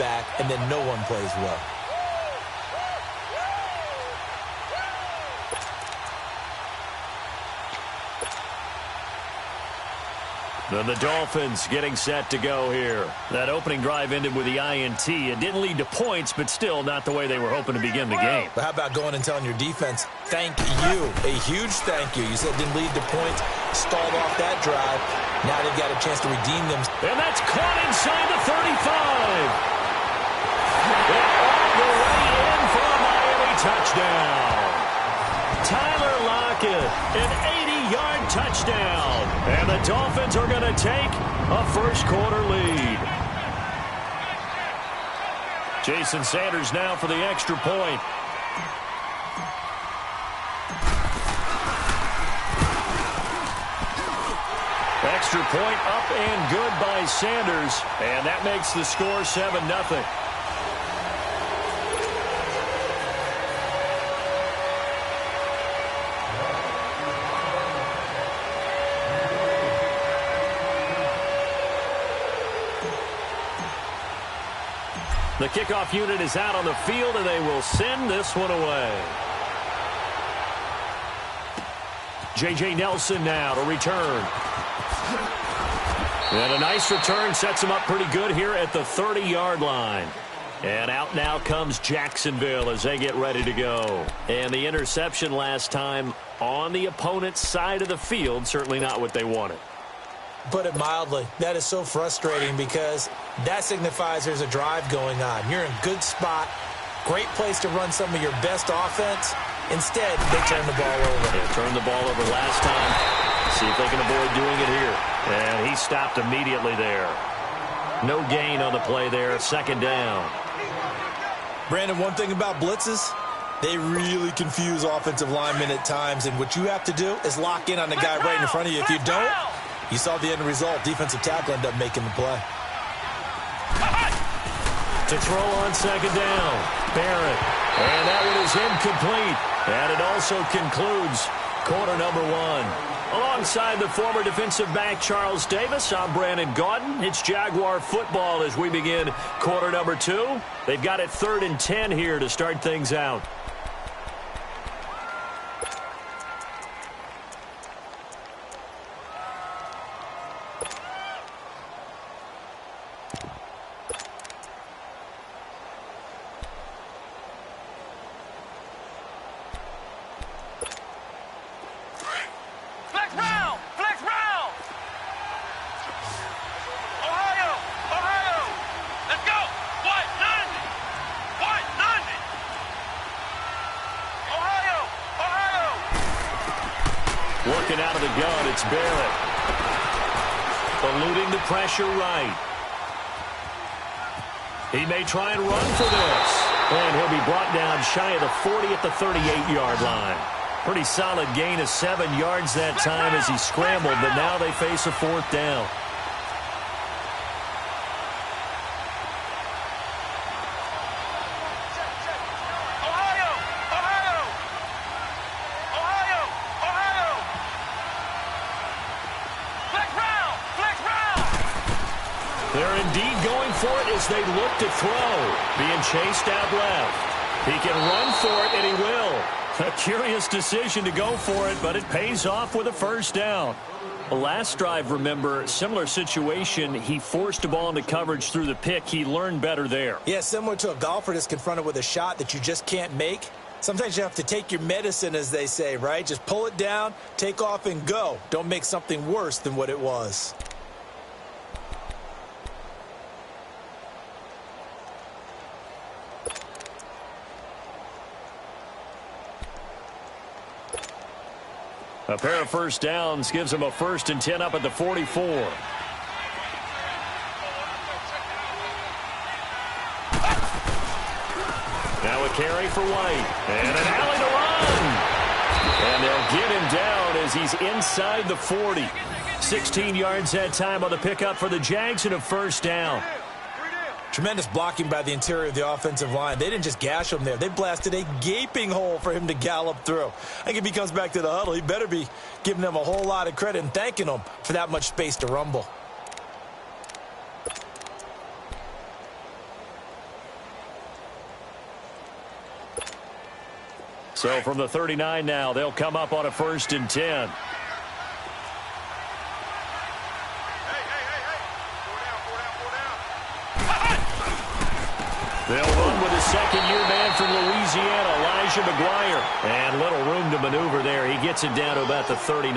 back, and then no one plays well. And the Dolphins getting set to go here. That opening drive ended with the INT. It didn't lead to points, but still not the way they were hoping to begin the game. But how about going and telling your defense, thank you, a huge thank you. You said it didn't lead to points, stalled off that drive. Now they've got a chance to redeem them. And that's caught inside the 35. And all the way in for a Miami touchdown. Tyler Lockett, an 80-yard touchdown. And the Dolphins are going to take a first-quarter lead. Jason Sanders now for the extra point. Extra point up and good by Sanders. And that makes the score 7-0. The kickoff unit is out on the field, and they will send this one away. J.J. Nelson now to return. And a nice return sets him up pretty good here at the 30-yard line. And out now comes Jacksonville as they get ready to go. And the interception last time on the opponent's side of the field, certainly not what they wanted. Put it mildly, that is so frustrating because that signifies there's a drive going on. You're in a good spot, great place to run some of your best offense. Instead, they turn the ball over. They turned the ball over last time. See if they can avoid doing it here. And he stopped immediately there. No gain on the play there, second down. Brandon, one thing about blitzes, they really confuse offensive linemen at times, and what you have to do is lock in on the guy right in front of you. If you don't, you saw the end result. Defensive tackle ended up making the play. To throw on second down, Barrett. And that one is incomplete. And it also concludes quarter number one. Alongside the former defensive back Charles Davis, I'm Brandon Gaudin. It's Jaguar football as we begin quarter number two. They've got it 3rd and 10 here to start things out. Working out of the gun, it's Barrett. Eluding the pressure right. He may try and run for this. And he'll be brought down shy of the 40 at the 38-yard line. Pretty solid gain of 7 yards that time as he scrambled, but now they face a 4th down. They're indeed going for it as they look to throw. Being chased out left. He can run for it, and he will. A curious decision to go for it, but it pays off with a first down. The last drive, remember, similar situation. He forced a ball into coverage through the pick. He learned better there. Yeah, similar to a golfer that's confronted with a shot that you just can't make. Sometimes you have to take your medicine, as they say, right? Just pull it down, take off, and go. Don't make something worse than what it was. A pair of first downs gives him a 1st and 10 up at the 44. Now a carry for White. And an alley to run. And they'll get him down as he's inside the 40. 16 yards that time on the pickup for the Jags and a first down. Tremendous blocking by the interior of the offensive line. They didn't just gash him there. They blasted a gaping hole for him to gallop through. I think if he comes back to the huddle, he better be giving them a whole lot of credit and thanking them for that much space to rumble. So from the 39 now, they'll come up on a 1st and 10. They'll run with a second-year man from Louisiana, Elijah McGuire. And little room to maneuver there. He gets it down to about the 39.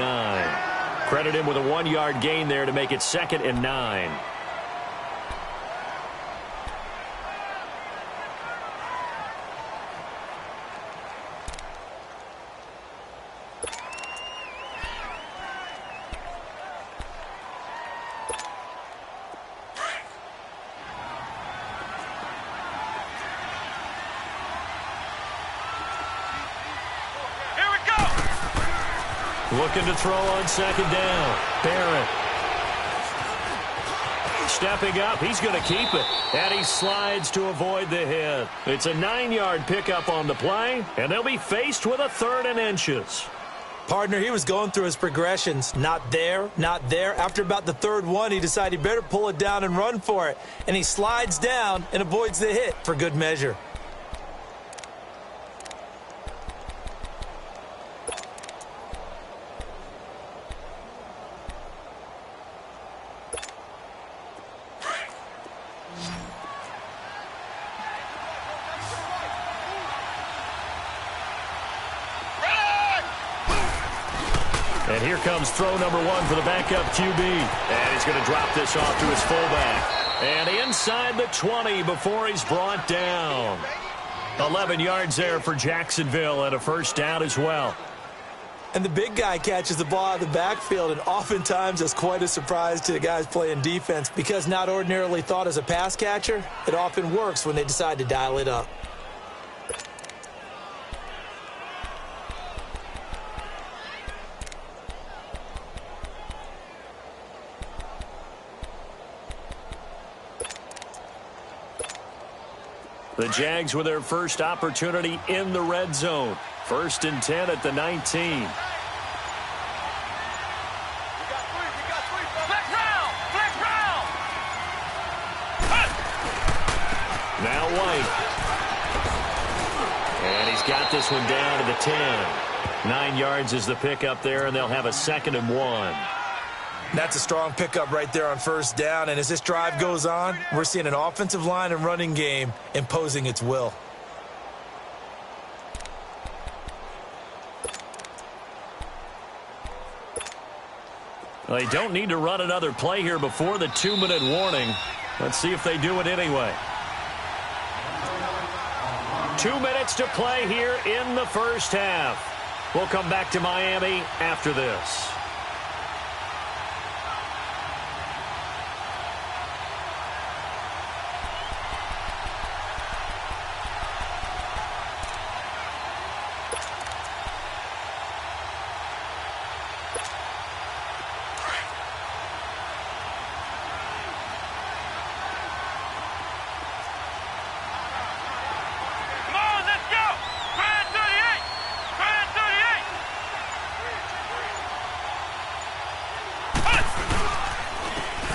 Credit him with a 1-yard gain there to make it 2nd and 9. Looking to throw on 2nd down. Barrett. Stepping up. He's going to keep it. And he slides to avoid the hit. It's a 9-yard pickup on the play, and they'll be faced with a 3rd and inches. Partner, he was going through his progressions. Not there, not there. After about the 3rd one, he decided he better pull it down and run for it. And he slides down and avoids the hit for good measure. And here comes throw number 1 for the backup QB. And he's going to drop this off to his fullback. And inside the 20 before he's brought down. 11 yards there for Jacksonville and a 1st down as well. And the big guy catches the ball out of the backfield, and oftentimes it's quite a surprise to the guys playing defense because not ordinarily thought as a pass catcher, it often works when they decide to dial it up. The Jags with their first opportunity in the red zone. 1st and 10 at the 19. Now White. And he's got this one down to the 10. 9 yards is the pickup there, and they'll have a 2nd and 1. That's a strong pickup right there on 1st down. And as this drive goes on, we're seeing an offensive line and running game imposing its will. Well, they don't need to run another play here before the 2-minute warning. Let's see if they do it anyway. 2 minutes to play here in the 1st half. We'll come back to Miami after this.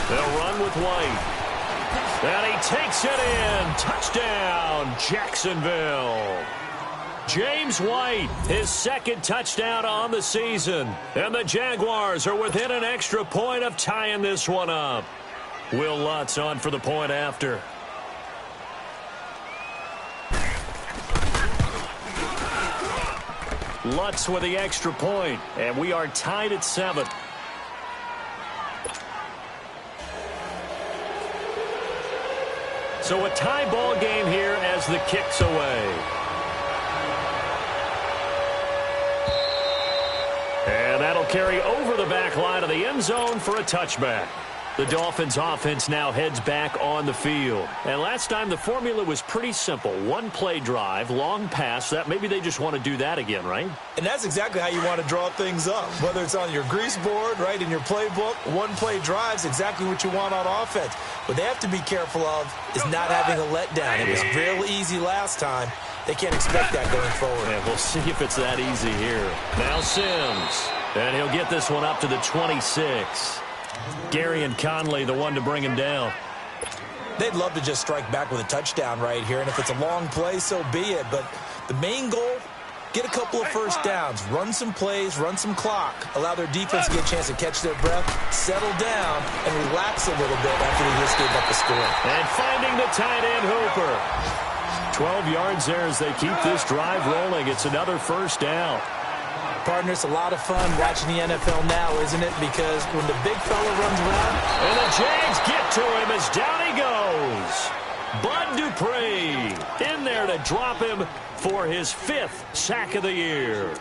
They'll run with White. And he takes it in. Touchdown, Jacksonville. James White, his 2nd touchdown on the season. And the Jaguars are within an extra point of tying this one up. Will Lutz on for the point after. Lutz with the extra point, and we are tied at 7. So a tie ball game here as the kick's away. And that'll carry over the back line of the end zone for a touchback. The Dolphins offense now heads back on the field. And last time the formula was pretty simple. 1-play drive, long pass. That maybe they just want to do that again, right? And that's exactly how you want to draw things up. Whether it's on your grease board, right, in your playbook, 1-play drive's exactly what you want on offense. What they have to be careful of is not having a letdown. It was real easy last time. They can't expect that going forward. And we'll see if it's that easy here. Now Sims. And he'll get this one up to the 26. Gary and Conley, the one to bring him down. They'd love to just strike back with a touchdown right here, and if it's a long play, so be it. But the main goal Get a couple of first downs, run some plays, run some clock, allow their defense to get a chance to catch their breath, settle down, and relax a little bit after they just gave up a score. And finding the tight end Hooper. 12 yards there as they keep this drive rolling. It's another first down. Partner, it's a lot of fun watching the NFL now, isn't it? Because when the big fella runs around... And the Jags get to him as down he goes. Bud Dupree in there to drop him for his 5th sack of the year.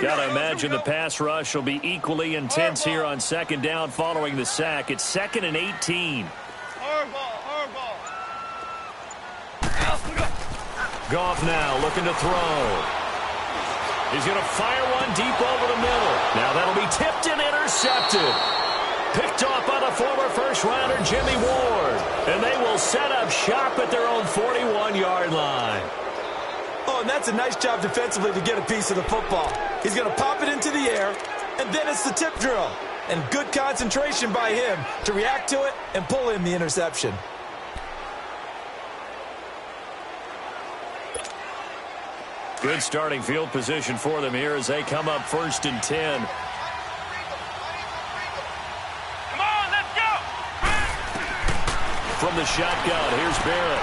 Gotta imagine the pass rush will be equally intense here on second down following the sack. It's 2nd and 18. Goff now looking to throw. He's going to fire one deep over the middle. Now that'll be tipped and intercepted. Picked off by the former first-rounder Jimmy Ward. And they will set up shop at their own 41-yard line. Oh, and that's a nice job defensively to get a piece of the football. He's going to pop it into the air, and then it's the tip drill. And good concentration by him to react to it and pull in the interception. Good starting field position for them here as they come up 1st and 10. Come on, let's go! From the shotgun, here's Barrett.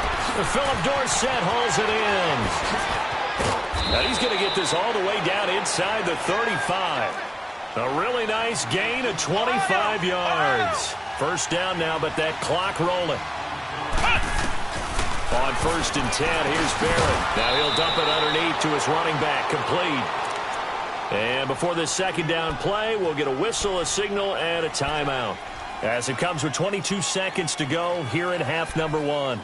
Philip Dorsett hauls it in. Now he's going to get this all the way down inside the 35. A really nice gain of 25 yards. First down now, but that clock rolling. On 1st and 10, here's Barrett. Now he'll dump it underneath to his running back, complete. And before this second down play, we'll get a whistle, a signal, and a timeout. As it comes with 22 seconds to go here in half number 1.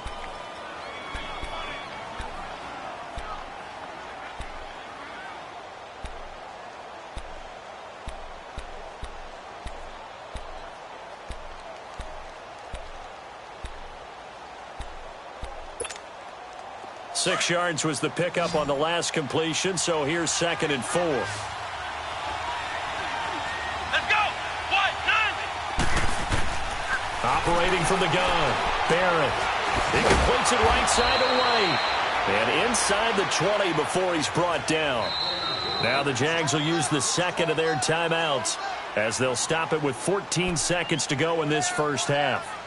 Six yards was the pickup on the last completion, so here's 2nd and 4. Let's go! What? 9! Operating from the gun, Barrett. He completes it right side to right. And inside the 20 before he's brought down. Now the Jags will use the 2nd of their timeouts as they'll stop it with 14 seconds to go in this first half.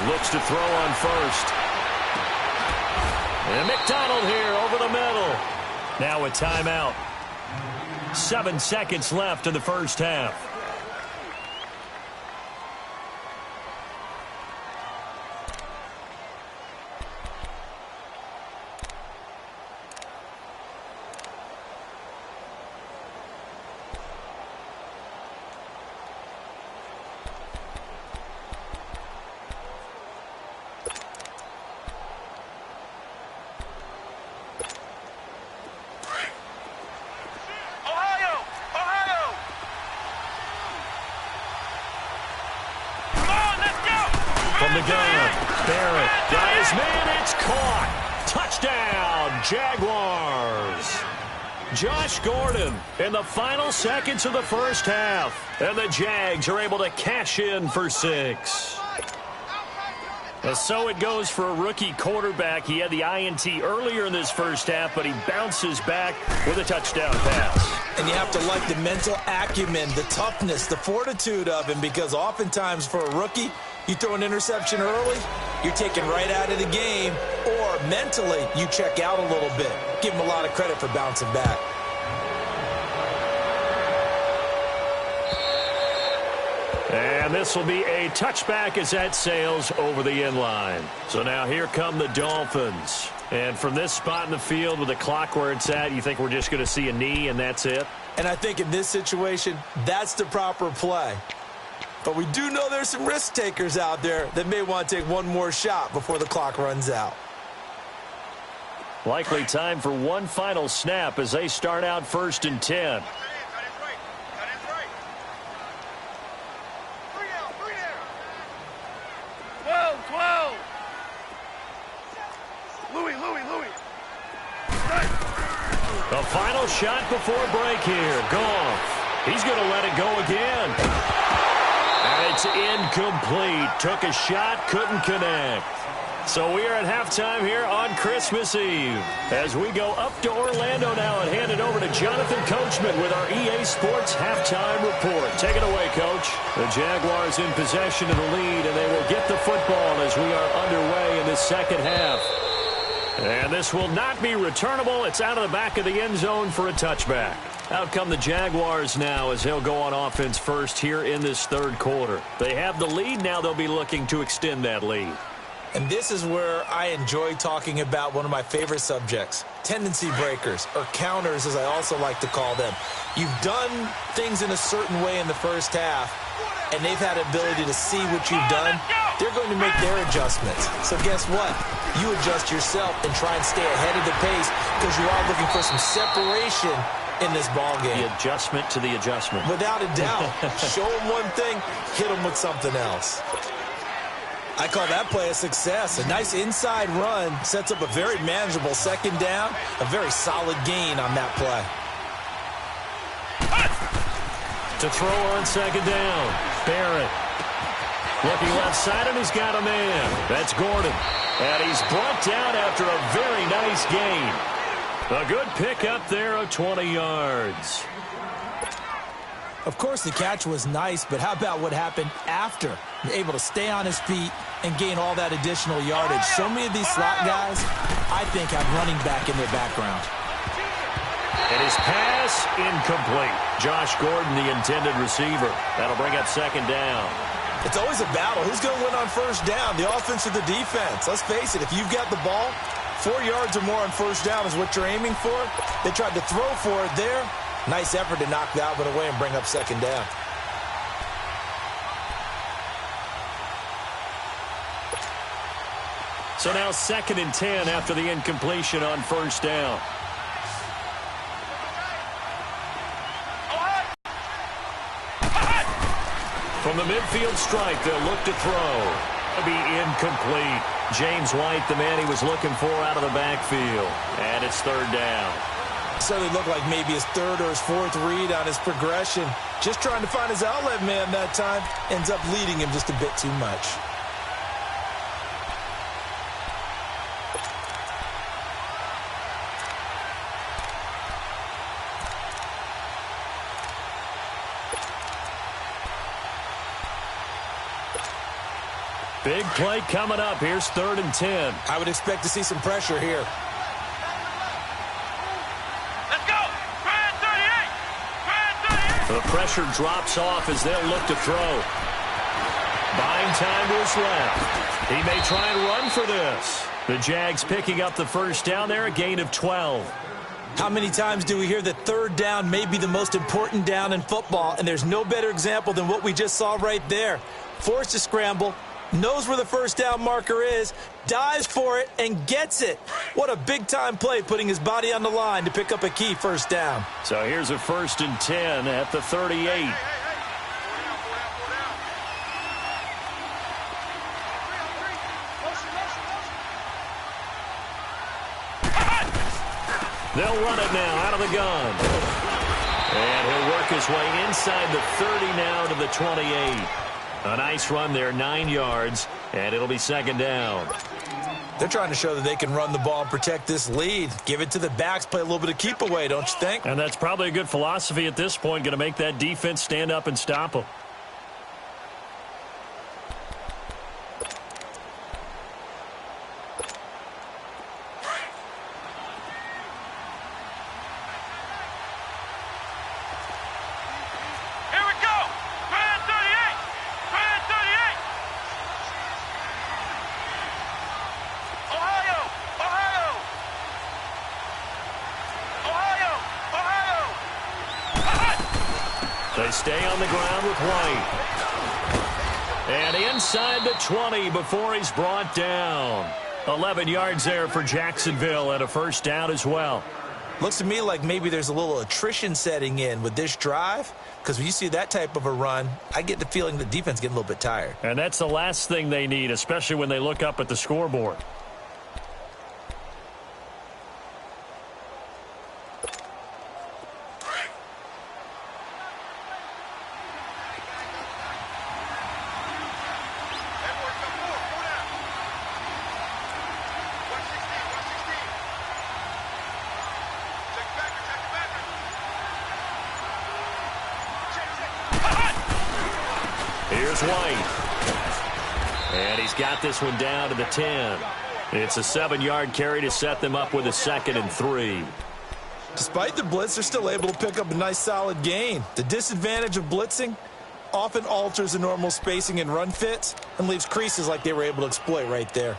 Looks to throw on 1st. And McDonald here over the middle. Now a timeout. 7 seconds left in the first half. From the gun, Barrett got his man, it's caught. Touchdown, Jaguars. Josh Gordon in the final seconds of the first half. And the Jags are able to cash in for 6. So it goes for a rookie quarterback. He had the INT earlier in this first half, but he bounces back with a touchdown pass. And you have to like the mental acumen, the toughness, the fortitude of him, because oftentimes for a rookie, you throw an interception early, you're taken right out of the game, or mentally you check out a little bit. Give him a lot of credit for bouncing back. And this will be a touchback as that sails over the end line. So now here come the Dolphins. And from this spot in the field with the clock where it's at, you think we're just going to see a knee and that's it? And I think in this situation, that's the proper play. But we do know there's some risk takers out there that may want to take one more shot before the clock runs out. Likely time for one final snap as they start out 1st and 10. The final shot before break here. Goff. He's going to let it go again. And it's incomplete. Took a shot, couldn't connect. So we are at halftime here on Christmas Eve. As we go up to Orlando now and hand it over to Jonathan Coachman with our EA Sports Halftime Report. Take it away, Coach. The Jaguars in possession of the lead, and they will get the football as we are underway in the second half. And this will not be returnable. It's out of the back of the end zone for a touchback. Out come the Jaguars now as they'll go on offense first here in this third quarter. They have the lead. Now they'll be looking to extend that lead. And this is where I enjoy talking about one of my favorite subjects, tendency breakers, or counters as I also like to call them. You've done things in a certain way in the first half, and they've had the ability to see what you've done. They're going to make their adjustments. So guess what? You adjust yourself and try and stay ahead of the pace because you are looking for some separation in this ball game. The adjustment to the adjustment. Without a doubt. Show them one thing, hit them with something else. I call that play a success. A nice inside run sets up a very manageable second down, a very solid gain on that play. To throw on second down, Barrett. Looking left side, and he's got a man. That's Gordon. And he's brought down after a very nice gain. A good pickup there of 20 yards. Of course, the catch was nice, but how about what happened after? Able to stay on his feet and gain all that additional yardage. So many of these slot guys, I think, have running back in their background. And his pass incomplete. Josh Gordon, the intended receiver. That'll bring up second down. It's always a battle. Who's going to win on first down, the offense or the defense? Let's face it, if you've got the ball, 4 yards or more on first down is what you're aiming for. They tried to throw for it there. Nice effort to knock that one away and bring up second down. So now 2nd and 10 after the incompletion on first down. From the midfield stripe, they'll look to throw. It'll be incomplete. James White, the man he was looking for out of the backfield. And it's third down. Certainly looked like maybe his third or his fourth read on his progression. Just trying to find his outlet man that time. Ends up leading him just a bit too much. Big play coming up. Here's 3rd and 10. I would expect to see some pressure here. Let's go! Try 38! Try 38! The pressure drops off as they'll look to throw. Buying time to his left. He may try and run for this. The Jags picking up the first down there, a gain of 12. How many times do we hear that third down may be the most important down in football, and there's no better example than what we just saw right there. Forced to scramble, knows where the first down marker is, dives for it, and gets it. What a big-time play, putting his body on the line to pick up a key first down. So here's a 1st and 10 at the 38. They'll run it now out of the gun. And he'll work his way inside the 30 now to the 28. A nice run there, 9 yards, and it'll be second down. They're trying to show that they can run the ball and protect this lead. Give it to the backs, play a little bit of keep away, don't you think? And that's probably a good philosophy at this point, going to make that defense stand up and stop them. They stay on the ground with White. And inside the 20 before he's brought down. 11 yards there for Jacksonville and a first down as well. Looks to me like maybe there's a little attrition setting in with this drive, because when you see that type of a run, I get the feeling the defense getting a little bit tired. And that's the last thing they need, especially when they look up at the scoreboard. Here's White. And he's got this one down to the 10. It's a 7-yard carry to set them up with a 2nd and 3. Despite the blitz, they're still able to pick up a nice solid gain. The disadvantage of blitzing often alters the normal spacing and run fits and leaves creases like they were able to exploit right there.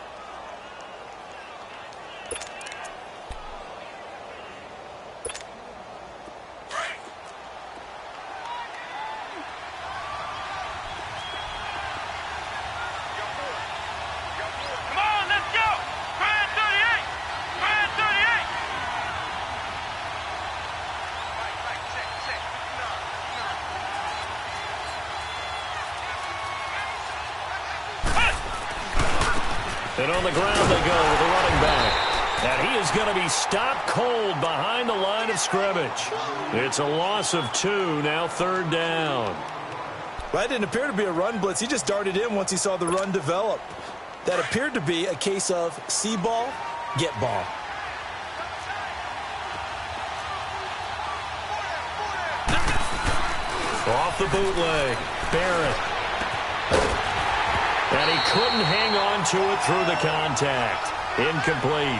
And on the ground they go with the running back. And he is going to be stopped cold behind the line of scrimmage. It's a loss of 2, now 3rd down. Well, that didn't appear to be a run blitz. He just darted in once he saw the run develop. That appeared to be a case of see ball, get ball. Off the bootleg, Barrett. And he couldn't hang on to it through the contact. Incomplete.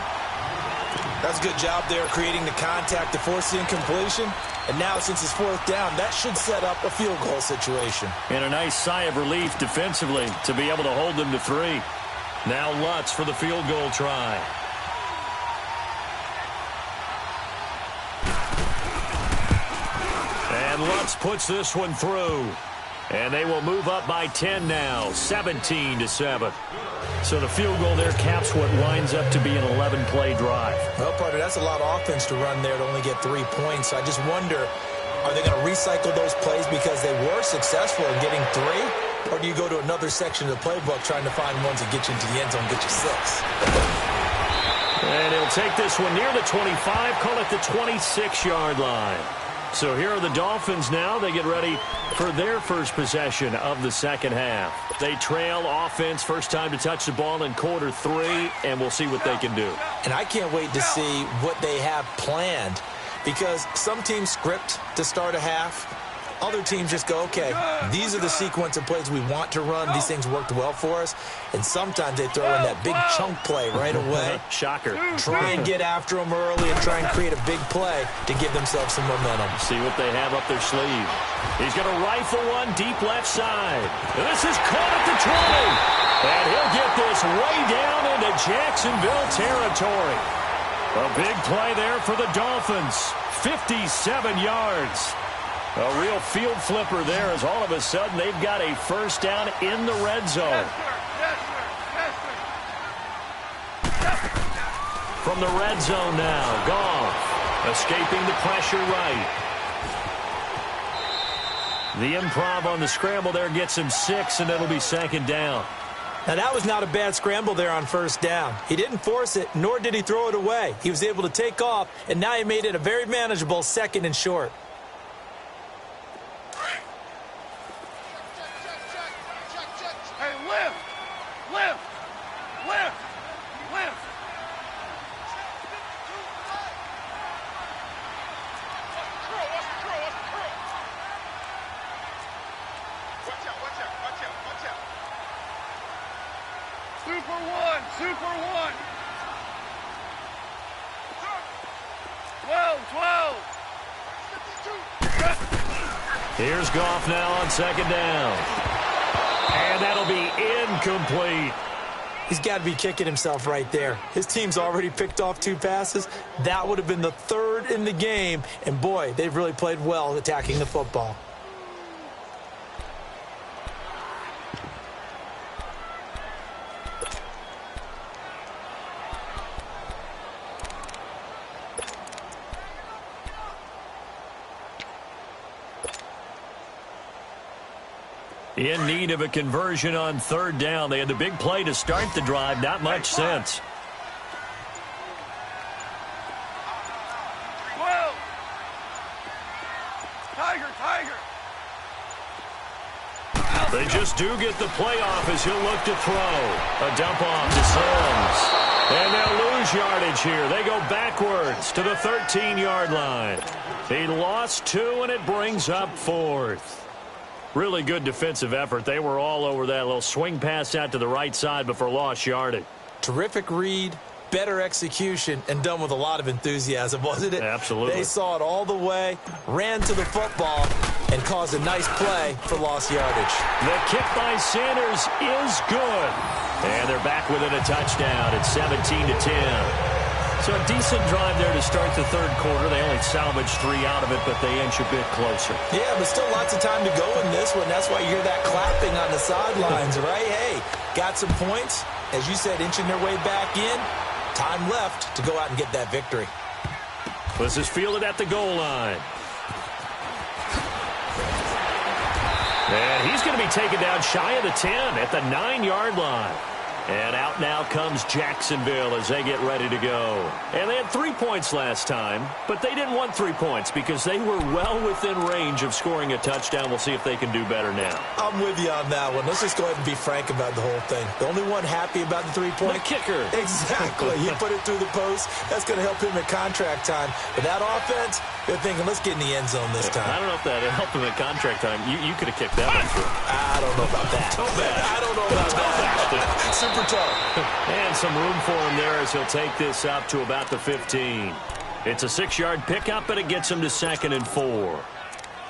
That's a good job there creating the contact to force the incompletion. And now since it's 4th down, that should set up a field goal situation. And a nice sigh of relief defensively to be able to hold them to 3. Now Lutz for the field goal try. And Lutz puts this one through. And they will move up by 10 now, 17-7. So the field goal there caps what winds up to be an 11-play drive. Well, partner, that's a lot of offense to run there to only get 3 points. So I just wonder, are they going to recycle those plays because they were successful in getting 3? Or do you go to another section of the playbook trying to find ones that get you into the end zone, get you 6? And he'll take this one near the 25, call it the 26-yard line. So here are the Dolphins now. They get ready for their first possession of the second half. They trail offense, first time to touch the ball in quarter 3, and we'll see what they can do. And I can't wait to see what they have planned, because some teams script to start a half. Other teams just go, okay, these are the sequence of plays we want to run. These things worked well for us. And sometimes they throw in that big chunk play right away. Shocker. Try and get after them early and try and create a big play to give themselves some momentum. See what they have up their sleeve. He's going to rifle one deep left side. This is caught at the 20. And he'll get this way down into Jacksonville territory. A big play there for the Dolphins. 57 yards. A real field flipper there, as all of a sudden they've got a first down in the red zone. From the red zone now, Goff escaping the pressure right. The improv on the scramble there gets him 6, and it'll be 2nd down. Now, that was not a bad scramble there on first down. He didn't force it, nor did he throw it away. He was able to take off, and now he made it a very manageable 2nd and short. Super one. 12. Here's Goff now on 2nd down. And that'll be incomplete. He's got to be kicking himself right there. His team's already picked off 2 passes. That would have been the 3rd in the game. And, boy, they've really played well attacking the football. In need of a conversion on third down. They had the big play to start the drive. Not much sense. 12. Tiger. They just do get the play off as he'll look to throw. A dump off to Sims. And they'll lose yardage here. They go backwards to the 13-yard line. He lost 2, and it brings up 4th. Really good defensive effort. They were all over that little swing pass out to the right side before lost yardage. Terrific read, better execution, and done with a lot of enthusiasm, wasn't it? Absolutely. They saw it all the way, ran to the football, and caused a nice play for lost yardage. The kick by Sanders is good. And they're back within a touchdown at 17-10. So a decent drive there to start the third quarter. They only salvaged 3 out of it, but they inch a bit closer. Yeah, but still lots of time to go in this one. That's why you hear that clapping on the sidelines, right? Hey, got some points. As you said, inching their way back in. Time left to go out and get that victory. This is fielded at the goal line. And he's going to be taken down shy of the 10 at the 9-yard line. And out now comes Jacksonville as they get ready to go. And they had 3 points last time, but they didn't want 3 points because they were well within range of scoring a touchdown. We'll see if they can do better now. I'm with you on that one. Let's just go ahead and be frank about the whole thing. The only one happy about the 3-point? The kicker. Exactly. He put it through the post. That's going to help him at contract time. But that offense, they're thinking, let's get in the end zone this time. I don't know if that helped him at contract time. You could have kicked that one through. I don't know about that. I don't know about that. Super tough. And some room for him there as he'll take this up to about the 15. It's a 6-yard pickup, and it gets him to 2nd and 4.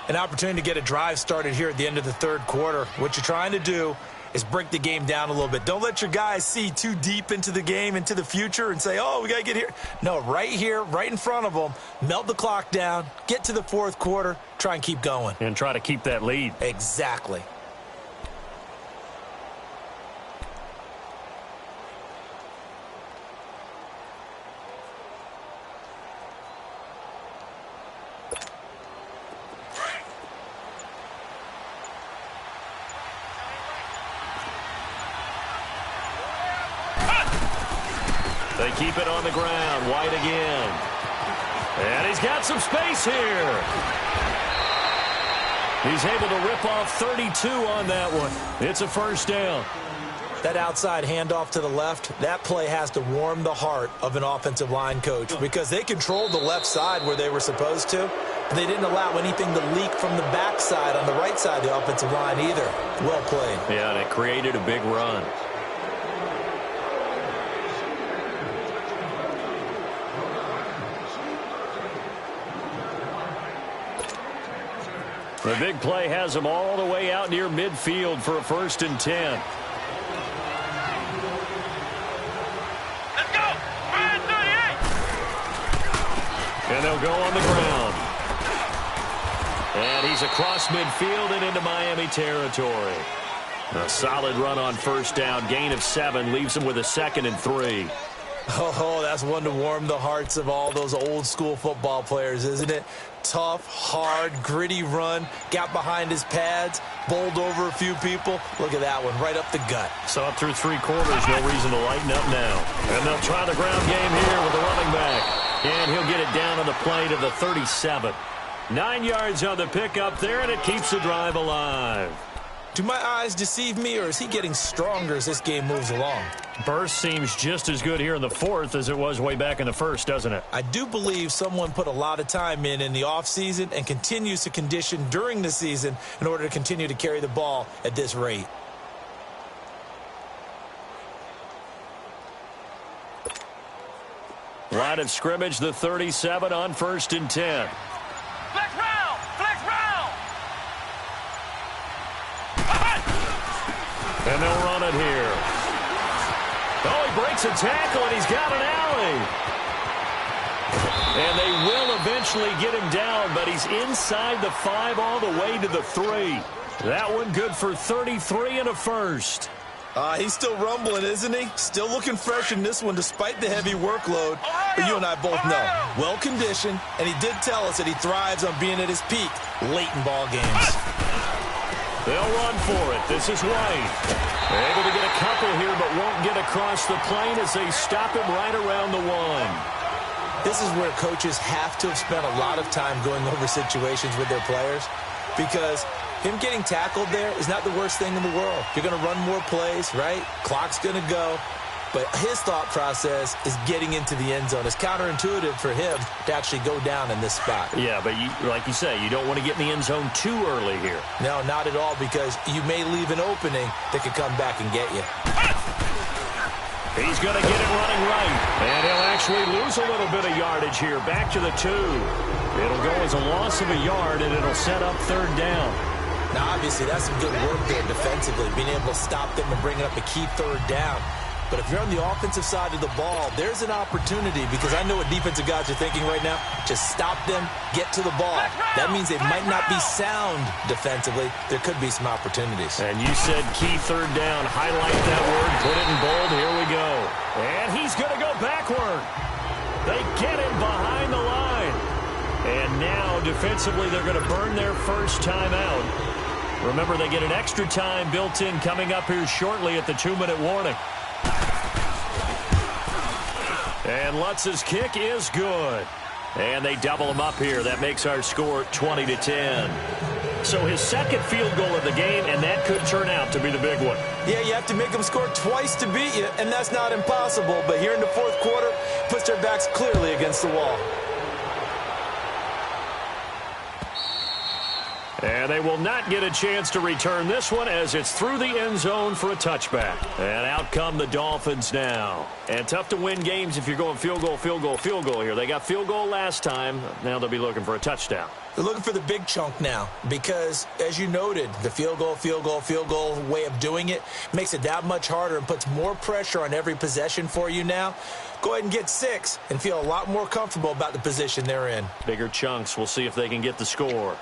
An opportunity to get a drive started here at the end of the third quarter. What you're trying to do is break the game down a little bit. Don't let your guys see too deep into the game, into the future, and say, oh, we got to get here. No, right here, right in front of them, melt the clock down, get to the fourth quarter, try and keep going. And try to keep that lead. Exactly. They keep it on the ground. White again. And he's got some space here. He's able to rip off 32 on that one. It's a first down. That outside handoff to the left, that play has to warm the heart of an offensive line coach because they controlled the left side where they were supposed to. But they didn't allow anything to leak from the backside on the right side of the offensive line either. Well played. Yeah, and it created a big run. The big play has them all the way out near midfield for a 1st and 10. Let's go! 38! And they'll go on the ground. And he's across midfield and into Miami territory. A solid run on first down. Gain of 7 leaves him with a 2nd and 3. Oh, that's one to warm the hearts of all those old school football players, isn't it? Tough, hard, gritty run. Got behind his pads, bowled over a few people. Look at that one, right up the gut. So up through 3 quarters, no reason to lighten up now. And they'll try the ground game here with the running back. And he'll get it down on the play to the 37. 9 yards on the pickup there, and it keeps the drive alive. Do my eyes deceive me, or is he getting stronger as this game moves along? Burst seems just as good here in the fourth as it was way back in the first, doesn't it? I do believe someone put a lot of time in the offseason and continues to condition during the season in order to continue to carry the ball at this rate. Line of scrimmage, the 37 on 1st and 10. Flex round! Flex round! And they'll run it here. Oh, he breaks a tackle, and he's got an alley. And they will eventually get him down, but he's inside the 5 all the way to the 3. That one good for 33 and a first. He's still rumbling, isn't he? Still looking fresh in this one despite the heavy workload. But you and I both know, well-conditioned, and he did tell us that he thrives on being at his peak late in ball games. They'll run for it. This is White. Able to get a couple here, but won't get across the plane as they stop him right around the 1. This is where coaches have to have spent a lot of time going over situations with their players, because him getting tackled there is not the worst thing in the world. You're going to run more plays, right? Clock's going to go. But his thought process is getting into the end zone. It's counterintuitive for him to actually go down in this spot. Yeah, but like you say, you don't want to get in the end zone too early here. No, not at all, because you may leave an opening that could come back and get you. He's going to get it running right. And he'll actually lose a little bit of yardage here. Back to the 2. It'll go as a loss of a yard, and it'll set up 3rd down. Now, obviously, that's some good work there defensively, being able to stop them and bring up a key 3rd down. But if you're on the offensive side of the ball, there's an opportunity, because I know what defensive guys are thinking right now. Just stop them, get to the ball. That means they might not be sound defensively. There could be some opportunities. And you said key 3rd down. Highlight that word. Put it in bold. Here we go. And he's going to go backward. They get him behind the line. And now, defensively, they're going to burn their first time out. Remember, they get an extra time built in coming up here shortly at the 2-minute warning. And Lutz's kick is good. And they double him up here. That makes our score 20-10. So his second field goal of the game, and that could turn out to be the big one. Yeah, you have to make them score twice to beat you, and that's not impossible. But here in the 4th quarter, puts their backs clearly against the wall. And they will not get a chance to return this one, as it's through the end zone for a touchback. And out come the Dolphins now. And tough to win games if you're going field goal, field goal, field goal here. They got field goal last time. Now they'll be looking for a touchdown. They're looking for the big chunk now, because, as you noted, the field goal way of doing it makes it that much harder and puts more pressure on every possession for you now. Go ahead and get 6 and feel a lot more comfortable about the position they're in. Bigger chunks. We'll see if they can get the score.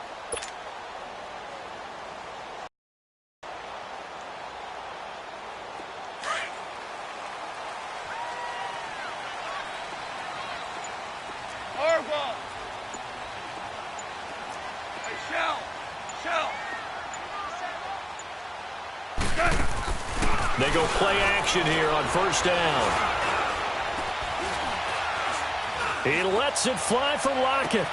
They go play action here on 1st down. He lets it fly for Lockett.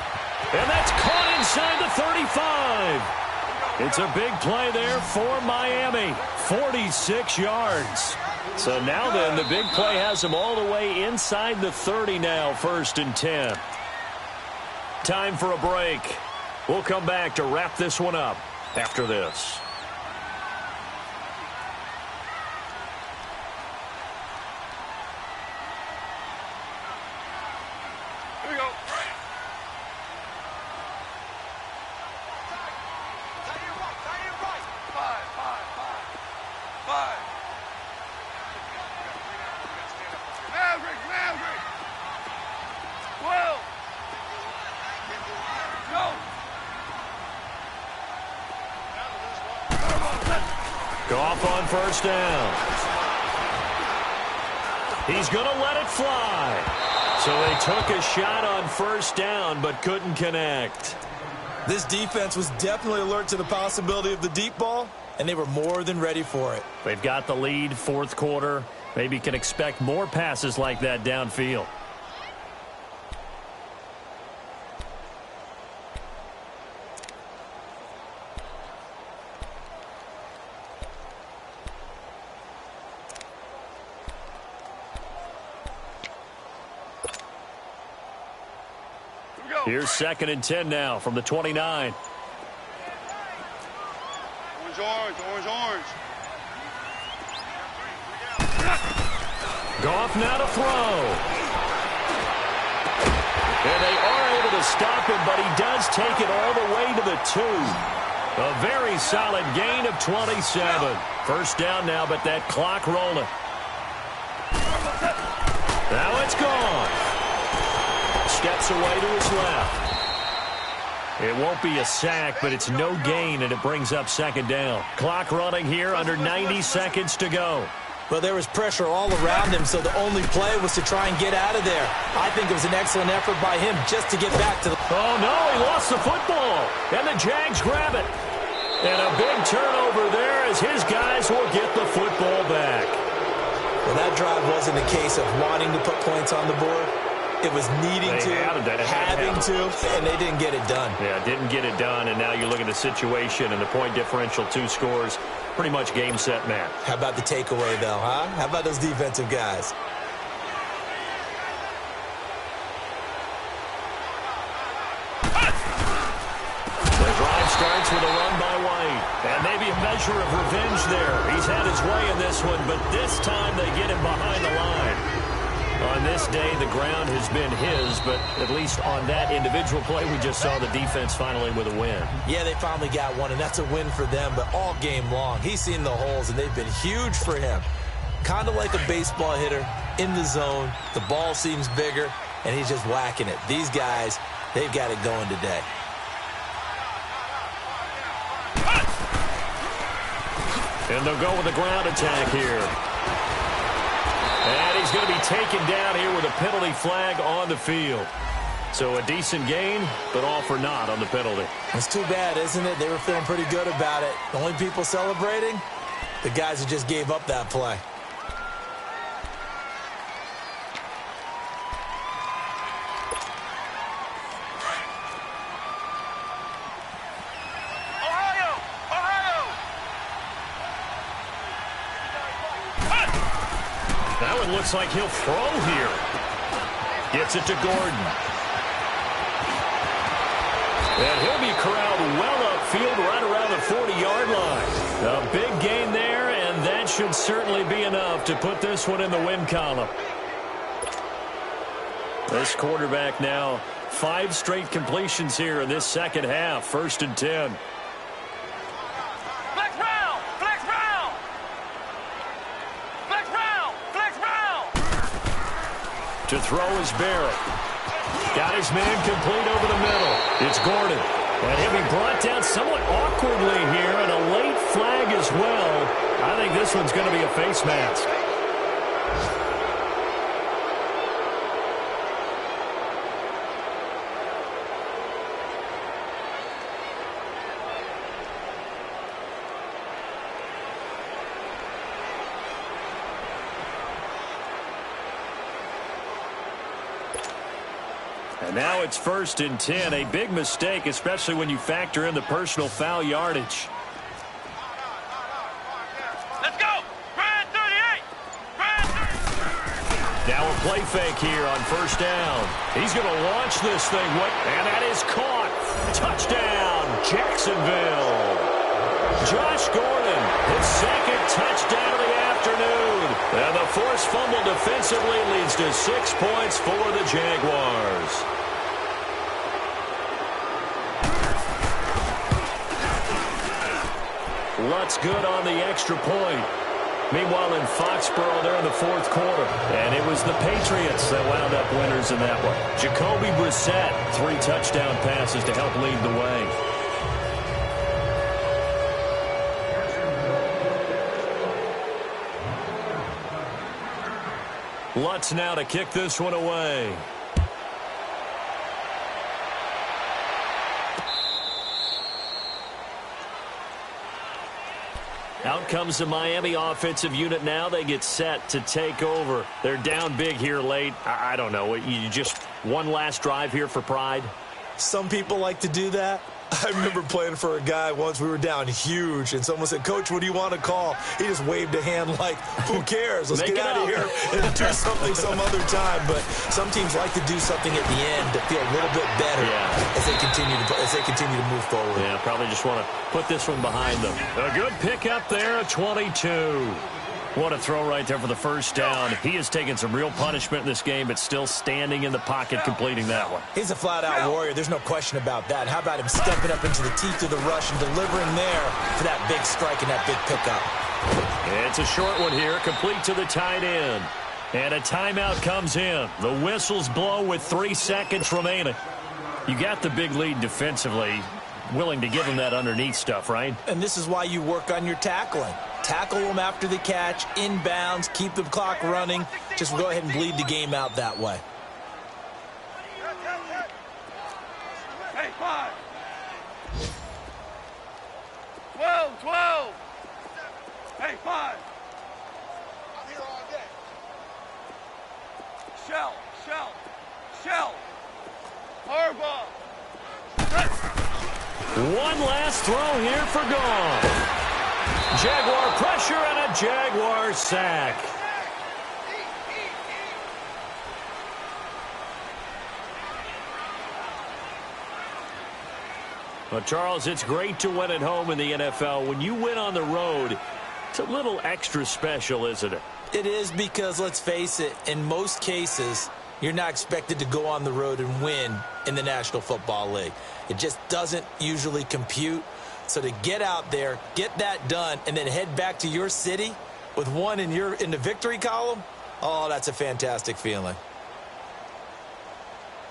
And that's caught inside the 35. It's a big play there for Miami. 46 yards. So now then, the big play has them all the way inside the 30 now, 1st and 10. Time for a break. We'll come back to wrap this one up after this. Goff on 1st down. He's going to let it fly. So they took a shot on 1st down, but couldn't connect. This defense was definitely alert to the possibility of the deep ball, and they were more than ready for it. They've got the lead, 4th quarter. Maybe can expect more passes like that downfield. Here's 2nd and 10 now from the 29. Orange. Goff now to throw. And they are able to stop him, but he does take it all the way to the 2. A very solid gain of 27. 1st down now, but that clock rolling. Now it's gone. Steps away to his left. It won't be a sack, but it's no gain, and it brings up 2nd down. Clock running here, under 90 seconds to go. Well, there was pressure all around him, so the only play was to try and get out of there. I think it was an excellent effort by him just to get back to the... Oh, no, he lost the football, and the Jags grab it. And a big turnover there as his guys will get the football back. Well, that drive wasn't a case of wanting to put points on the board. It was needing having to, and they didn't get it done. Yeah, didn't get it done, and now you look at the situation and the point differential, 2 scores, pretty much game, set, match. How about the takeaway, though, huh? How about those defensive guys? The drive starts with a run by White, and maybe a measure of revenge there. He's had his way in this one, but this time they get him behind the line. On this day, the ground has been his, but at least on that individual play, we just saw the defense finally with a win. Yeah, they finally got one, and that's a win for them, but all game long, he's seen the holes, and they've been huge for him. Kind of like a baseball hitter in the zone. The ball seems bigger, and he's just whacking it. These guys, they've got it going today. And they'll go with a ground attack here. And he's going to be taken down here with a penalty flag on the field. So a decent gain, but all for naught on the penalty. It's too bad, isn't it? They were feeling pretty good about it. The only people celebrating, the guys who just gave up that play. That one looks like he'll throw here. Gets it to Gordon. And he'll be corralled well upfield right around the 40-yard line. A big gain there, and that should certainly be enough to put this one in the win column. This quarterback now 5 straight completions here in this second half. 1st and 10. To throw is Barrett. Got his man complete over the middle. It's Gordon. And he'll be brought down somewhat awkwardly here, and a late flag as well. I think this one's going to be a face mask. And now it's 1st and 10. A big mistake, especially when you factor in the personal foul yardage. Let's go! Grand 38! Grand 38! Now a play fake here on 1st down. He's going to launch this thing. And that is caught. Touchdown, Jacksonville. Josh Gordon, his 2nd touchdown of the afternoon. And the forced fumble defensively leads to 6 points for the Jaguars. Lutz good on the extra point. Meanwhile, in Foxborough, they're in the 4th quarter. And it was the Patriots that wound up winners in that one. Jacoby Brissett, 3 touchdown passes to help lead the way. Lutz now to kick this one away. Out comes the Miami offensive unit now. They get set to take over. They're down big here late. I don't know. You just one last drive here for pride? Some people like to do that. I remember playing for a guy once. We were down huge, and someone said, "Coach, what do you want to call?" He just waved a hand like, "Who cares? Let's get out of here and do something some other time." But some teams like to do something at the end to feel a little bit better as they continue to move forward. Yeah, probably just want to put this one behind them. A good pickup there at 22. What a throw right there for the 1st down. He has taken some real punishment in this game, but still standing in the pocket, completing that one. He's a flat-out warrior. There's no question about that. How about him stepping up into the teeth of the rush and delivering there for that big strike and that big pickup? It's a short one here, complete to the tight end. And a timeout comes in. The whistles blow with 3 seconds remaining. You got the big lead defensively. Willing to give him that underneath stuff, right? And this is why you work on your tackling. Tackle them after the catch, inbounds, keep the clock running. Just go ahead and bleed the game out that way. Hey, 5. 20. 12. Hey, 5. I'm here all day. Shell. Harbaugh. One last throw here for Gone. Jaguar pressure and a Jaguar sack. Well, Charles, it's great to win at home in the NFL. When you win on the road, it's a little extra special, isn't it? It is, because, let's face it, in most cases, you're not expected to go on the road and win in the National Football League. It just doesn't usually compute. So to get out there, get that done, and then head back to your city with one in the victory column, oh, that's a fantastic feeling.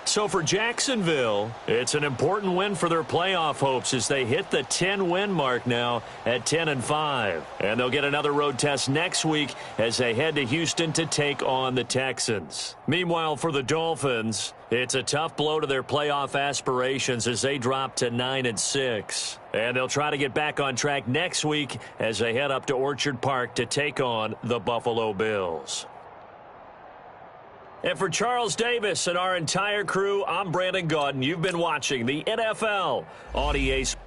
So for Jacksonville, it's an important win for their playoff hopes as they hit the 10-win mark now at 10-5. And they'll get another road test next week as they head to Houston to take on the Texans. Meanwhile, for the Dolphins, it's a tough blow to their playoff aspirations as they drop to 9-6. And they'll try to get back on track next week as they head up to Orchard Park to take on the Buffalo Bills. And for Charles Davis and our entire crew, I'm Brandon Gaudin. You've been watching the NFL on EA Sports.